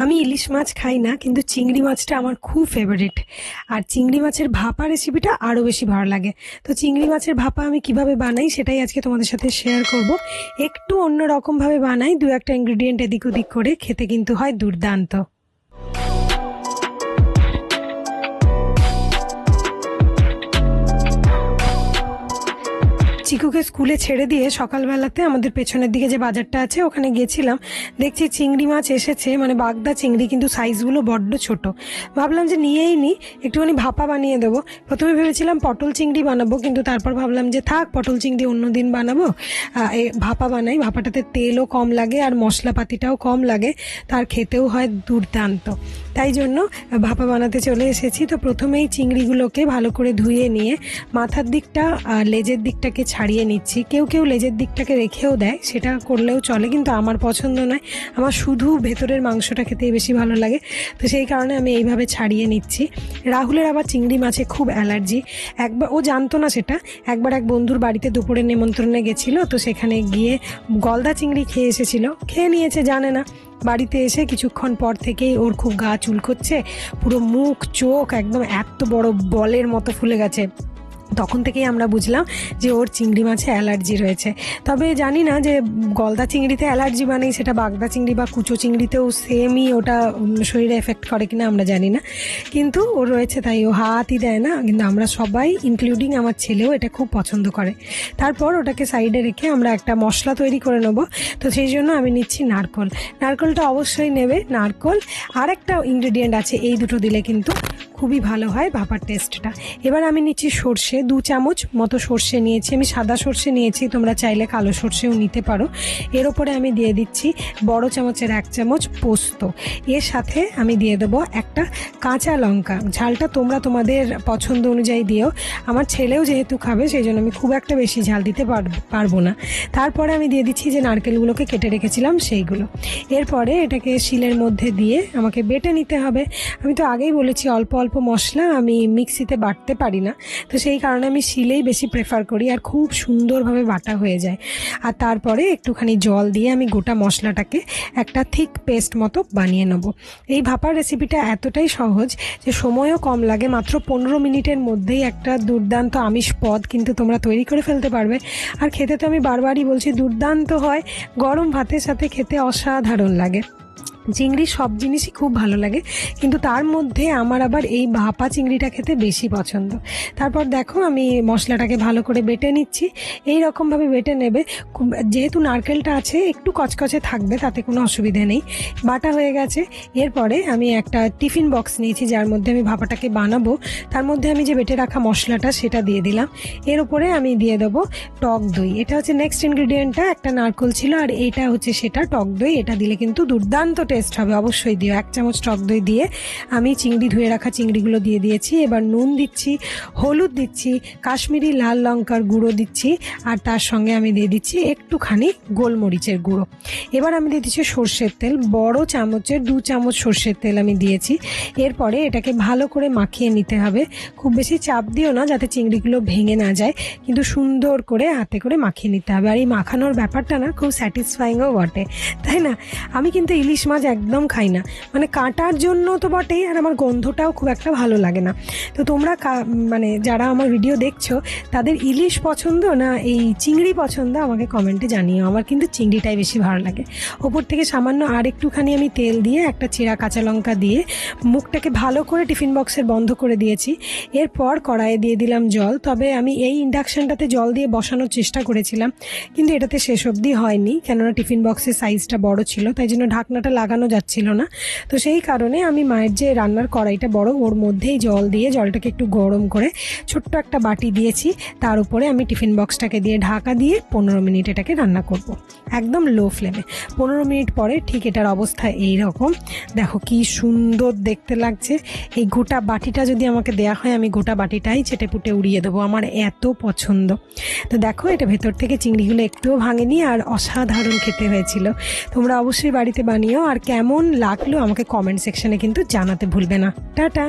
আমি ইলিশ মাছ খাই না, কিন্তু চিংড়ি মাছটা আমার খুব ফেভারিট। আর চিংড়ি মাছের ভাপা রেসিপিটা আরও বেশি ভালো লাগে। তো চিংড়ি মাছের ভাপা আমি কিভাবে বানাই সেটাই আজকে তোমাদের সাথে শেয়ার করব। একটু অন্য রকমভাবে বানাই, দু একটা ইনগ্রিডিয়েন্ট এদিক ওদিক করে, খেতে কিন্তু হয় দুর্দান্ত। চিকুকে স্কুলে ছেড়ে দিয়ে সকালবেলাতে আমাদের পেছনের দিকে যে বাজারটা আছে ওখানে গেছিলাম। দেখছি চিংড়ি মাছ এসেছে, মানে বাগদা চিংড়ি, কিন্তু সাইজগুলো বড্ড ছোট। ভাবলাম যে নিয়েই নিই, একটুখানি ভাপা বানিয়ে দেবো। প্রথমে ভেবেছিলাম পটল চিংড়ি বানাবো, কিন্তু তারপর ভাবলাম যে থাক, পটল চিংড়ি অন্য দিন বানাবো, ভাপা বানাই। ভাপাটাতে তেলও কম লাগে আর মশলাপাতিটাও কম লাগে, তার খেতেও হয় দুর্দান্ত। তাই জন্য ভাপা বানাতে চলে এসেছি। তো প্রথমেই চিংড়িগুলোকে ভালো করে ধুয়ে নিয়ে মাথার দিকটা আর লেজের দিকটাকে ছাড়িয়ে নিচ্ছি। কেউ কেউ লেজের দিকটাকে রেখেও দেয়, সেটা করলেও চলে, কিন্তু আমার পছন্দ নয়। আমার শুধু ভেতরের মাংসটা খেতেই বেশি ভালো লাগে, তো সেই কারণে আমি এইভাবে ছাড়িয়ে নিচ্ছি। রাহুলের আবার চিংড়ি মাছে খুব অ্যালার্জি। একবার ও জানতো না সেটা, একবার এক বন্ধুর বাড়িতে দুপুরে নেমন্ত্রণে গেছিলো, তো সেখানে গিয়ে গলদা চিংড়ি খেয়ে এসেছিলো, খেয়ে নিয়েছে, জানে না। বাড়িতে এসে কিছুক্ষণ পর থেকেই ওর খুব গা চুলকোচ্ছে, পুরো মুখ চোখ একদম এত বড় বলের মতো ফুলে গেছে। তখন থেকেই আমরা বুঝলাম যে ওর চিংড়ি মাছে অ্যালার্জি রয়েছে। তবে জানি না যে গলদা চিংড়িতে অ্যালার্জি মানেই সেটা বাগদা চিংড়ি বা কুচো চিংড়িতেও সেমই ওটা শরীরে এফেক্ট করে কিনা আমরা জানি না, কিন্তু ওর রয়েছে তাই ও হাতই দেয় না। কিন্তু আমরা সবাই, ইনক্লুডিং আমার ছেলেও, এটা খুব পছন্দ করে। তারপর ওটাকে সাইডে রেখে আমরা একটা মশলা তৈরি করে নেব। তো সেই জন্য আমি নিচ্ছি নারকোল। নারকোলটা অবশ্যই নেবে, নারকোল আর একটা ইনগ্রেডিয়েন্ট আছে, এই দুটো দিলে কিন্তু খুবই ভালো হয় ভাপার টেস্টটা। এবার আমি নিচ্ছি সর্ষে, 2 চামচ মতো সর্ষে নিয়েছি। আমি সাদা সর্ষে নিয়েছি, তোমরা চাইলে কালো সর্ষেও নিতে পারো। এর ওপরে আমি দিয়ে দিচ্ছি বড় চামচের 1 চামচ পোস্ত। এর সাথে আমি দিয়ে দেবো একটা কাঁচা লঙ্কা। ঝালটা তোমরা তোমাদের পছন্দ অনুযায়ী দিও। আমার ছেলেও যেহেতু খাবে, সেই জন্য আমি খুব একটা বেশি ঝাল দিতে পারবো না। তারপরে আমি দিয়ে দিচ্ছি যে নারকেলগুলোকে কেটে রেখেছিলাম সেইগুলো। এরপরে এটাকে শিলের মধ্যে দিয়ে আমাকে বেটে নিতে হবে। আমি তো আগেই বলেছি অল্প অল্প মশলা আমি মিক্সিতে বাটতে পারি না, তো সেই কারণে আমি শিলেই বেশি প্রেফার করি, আর খুব সুন্দরভাবে বাটা হয়ে যায়। আর তারপরে একটুখানি জল দিয়ে আমি গোটা মশলাটাকে একটা থিক পেস্ট মতো বানিয়ে নেব। এই ভাপার রেসিপিটা এতটাই সহজ যে সময়ও কম লাগে, মাত্র 15 মিনিটের মধ্যেই একটা দুর্দান্ত আমিষ পদ কিন্তু তোমরা তৈরি করে ফেলতে পারবে। আর খেতে তো আমি বারবারই বলছি দুর্দান্ত হয়, গরম ভাতের সাথে খেতে অসাধারণ লাগে। চিংড়ি সব জিনিসই খুব ভালো লাগে, কিন্তু তার মধ্যে আমার আবার এই ভাপা চিংড়িটা খেতে বেশি পছন্দ। তারপর দেখো আমি মশলাটাকে ভালো করে বেটে নিচ্ছি। এই রকমভাবে বেটে নেবে, যেহেতু নারকেলটা আছে একটু কচকচে থাকবে, তাতে কোনো অসুবিধে নেই। বাটা হয়ে গেছে। এরপরে আমি একটা টিফিন বক্স নিয়েছি, যার মধ্যে আমি ভাপাটাকে বানাবো। তার মধ্যে আমি যে বেটে রাখা মশলাটা সেটা দিয়ে দিলাম। এর উপরে আমি দিয়ে দেবো টক দই। এটা হচ্ছে নেক্সট ইনগ্রিডিয়েন্টটা, একটা নারকেল ছিল আর এইটা হচ্ছে সেটা, টক দই। এটা দিলে কিন্তু দুর্দান্ত টেস্ট হবে, অবশ্যই দিও। 1 চামচ টক দই দিয়ে আমি চিংড়ি, ধুয়ে রাখা চিংড়িগুলো দিয়ে দিয়েছি। এবার নুন দিচ্ছি, হলুদ দিচ্ছি, কাশ্মীরি লাল লঙ্কার গুঁড়ো দিচ্ছি, আর তার সঙ্গে আমি দিয়ে দিচ্ছি একটুখানি গোলমরিচের গুঁড়ো। এবার আমি দিয়ে দিচ্ছি সর্ষের তেল, বড় চামচের 2 চামচ সর্ষের তেল আমি দিয়েছি। এরপরে এটাকে ভালো করে মাখিয়ে নিতে হবে। খুব বেশি চাপ দিও না যাতে চিংড়িগুলো ভেঙে না যায়, কিন্তু সুন্দর করে হাতে করে মাখিয়ে নিতে হবে। আর এই মাখানোর ব্যাপারটা না খুব স্যাটিসফাইংও বটে, তাই না? আমি কিন্তু ইলিশ মাছ একদম খাই না, মানে কাটার জন্য তো বটেই, আর আমার গন্ধটাও খুব একটা ভালো লাগে না। তো তোমরা মানে যারা আমার ভিডিও দেখছো, তাদের ইলিশ পছন্দ না এই চিংড়ি পছন্দ, আমাকে কমেন্টে জানিও। আমার কিন্তু চিংড়িটাই বেশি ভালো লাগে। ওপর থেকে সামান্য আর একটুখানি আমি তেল দিয়ে একটা চিরা কাঁচা লঙ্কা দিয়ে মুখটাকে ভালো করে টিফিন বক্সের বন্ধ করে দিয়েছি। এরপর কড়াইয়ে দিয়ে দিলাম জল। তবে আমি এই ইন্ডাকশানটাতে জল দিয়ে বসানোর চেষ্টা করেছিলাম, কিন্তু এটাতে শেষ অবধি হয়নি, কেননা টিফিন বক্সের সাইজটা বড় ছিল, তাই জন্য ঢাকনাটা লাগানো যাচ্ছিল না। তো সেই কারণে আমি মায়ের যে রান্নার কড়াইটা বড়, ওর মধ্যেই জল দিয়ে জলটাকে একটু গরম করে ছোট্ট একটা বাটি দিয়েছি। তার উপরে আমি টিফিন বক্সটাকে দিয়ে ঢাকা দিয়ে 15 মিনিট এটাকে রান্না করব, একদম লো ফ্লেমে। 15 মিনিট পরে ঠিক এটার অবস্থা এই রকম। দেখো কি সুন্দর দেখতে লাগছে। এই গোটা বাটিটা যদি আমাকে দেয়া হয়, আমি গোটা বাটিটাই চেটে পুটে উড়িয়ে দেবো, আমার এত পছন্দ। তো দেখো এটা ভেতর থেকে চিংড়িগুলো একটুও ভাঙেনি, আর অসাধারণ খেতে হয়েছিল। তোমরা অবশ্যই বাড়িতে বানিও, আর কেমন লাগলো আমাকে কমেন্ট সেকশনে কিন্তু জানাতে ভুলবে না। টাটা।